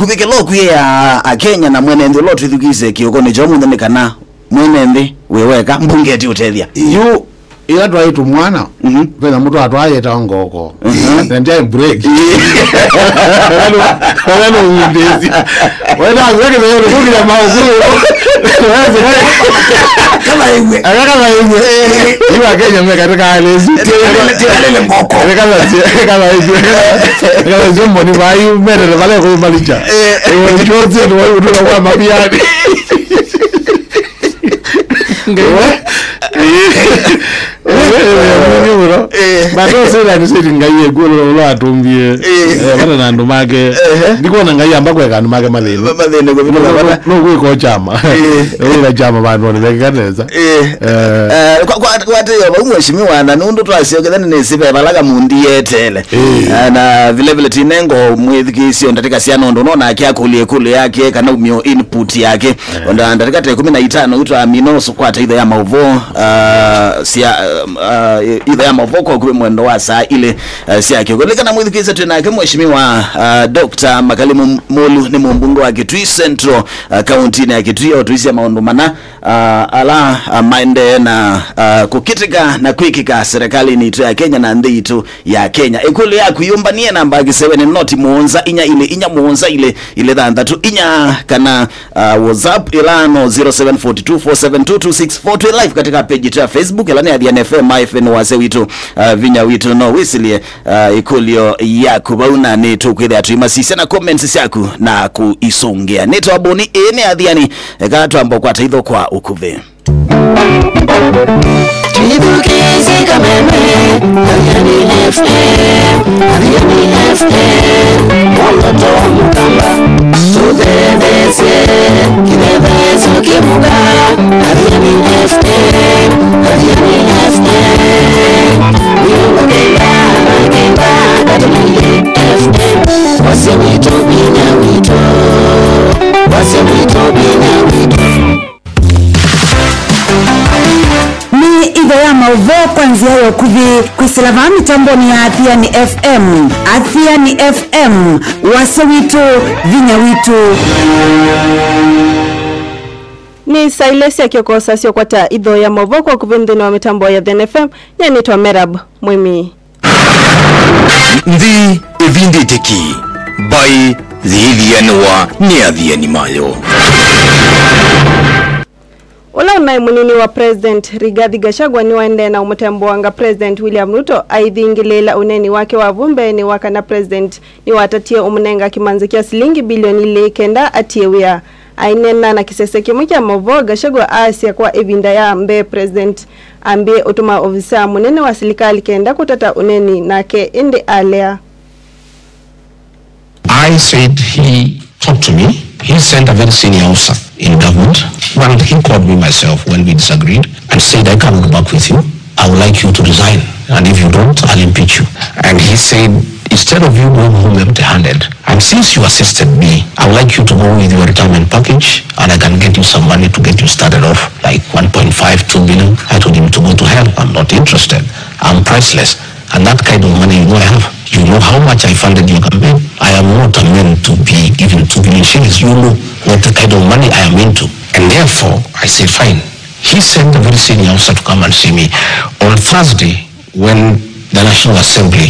kubike loku ya Kenya na mwenende lotu ithukize kiokone jomu ndane kana mwenende weweka mbungeti utethia yu ila twaitu mwana kwenda mtu atwaye taongoko ndia break wala umbezi wala ngeke leo kugira maugulu kama hivi iwa Kenya mekatika alezi tele ngoko kama hivi kama zombo ni vayu mere vale ko malicha ewe chorzi ndo ndo kwa mabiani bato sera ni seri ngai egolo lo atumbie bana na ndo make ndikona ngai amba kwa kandu make malene kwa vino bana no ko chama ila chama bana ni bekaneza kwa teyo umheshimiwa na ndo twasiyokezana nesibe balaga mundi yetele na vile vile tinengo mwithikisio ndatika siano ndo unaona akyakulie kule yake kana umio input yake ndo ndatika 15 utwa minoso kwa taidha ya mauvo idha ya mavoko kwa mwendo wa saa ile siya kiogoleka na mwithikisa tunake mheshimiwa Dr. Makalimu Molu ni mbunge wa Kitui Central County ya Kitui otuisi ya maondumana ala maende na kukitika na kuikika serikali ni itu ya Kenya na ndi itu ya Kenya ikuli ya kuyumbanie na mbagi sewe ni noti muonza inya muonza ile dhandatu inya kana WhatsApp ilano 0742472264 live katika page ya Facebook ilani ya DNFM IFN wase witu vinya witu no wisilie ikulio ya kubauna ni tukwithia tuimasisi na comments yaku na kuisongea neto aboni ene adhiani gato ambo kwa taitho kwa ukuve Tuibukizi kameme Adhiani FM Moloto mukamba Tudedese Kibebezo kimuga Adhiani FM Wiukenda Katumili FM Wase wito bina wito ni idha ya mauvo kwanzia ya kuvi kusilava mitamboni ya Adhiani FM. Adhiani FM wase wito vinya wito ni Silas ya kiokosa sio kwata idho ya mauvo kwa kuvindini wa mitambo ya Adhiani FM nyanitwa Merab Mwimi Ndi evindi teki by Zilianwa ni Adhiani Mayo. Ola unai munini wa President Rigathi Gachagua ni waende na umutembo wanga President William Ruto aidhingilela uneni wake wa vumbe ni waka na President ni watatie umunenga kimanzikia silingi bilioni ile kenda atiewea ainena na kisese kimukia mavo Gachagua asia kwa evinda ya mbe President ambie utuma ofisa munene wa serikali kenda kutata uneni nake indi alea. I said he talked to me. He sent a very senior officer in government. Well, he called me myself when we disagreed and said, I can't work with you. I would like you to resign. And if you don't, I'll impeach you. And he said, instead of you going home empty-handed, and since you assisted me, I would like you to go with your retirement package and I can get you some money to get you started off, like 1.5, 2 billion. I told him to go to hell. I'm not interested. I'm priceless. And that kind of money you know I have. You know how much I funded your campaign. I am not a man to be given 2 billion shillings. You know what the kind of money I am into. And therefore, I said, fine. He sent a very senior officer to come and see me. On Thursday, when the National Assembly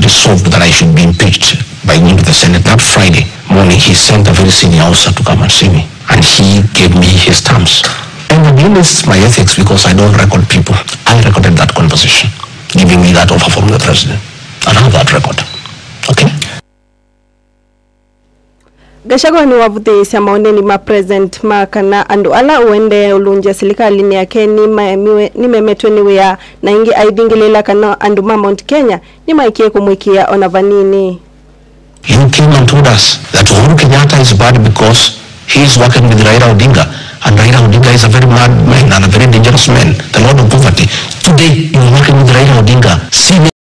resolved that I should be impeached by going to the Senate, that Friday morning, he sent a very senior officer to come and see me. And he gave me his terms. And again, this is my ethics because I don't record people. I recorded that conversation, giving me that offer from the president. And I have that record. Okay? Gachagua ni wavutisi maoneni ma President makana andu ala uende ulunja serikali ni yake ni memetwe ni wea na ingi aidhingilela kana andu ma Mount Kenya ni maikie kumwikia onavanini. You came and told us that Uhuru Kenyatta is bad because he is working with Raila Odinga. And Raila Odinga is a very mad man and a very dangerous man, the lord of poverty. Today, you are working with Raila Odinga. See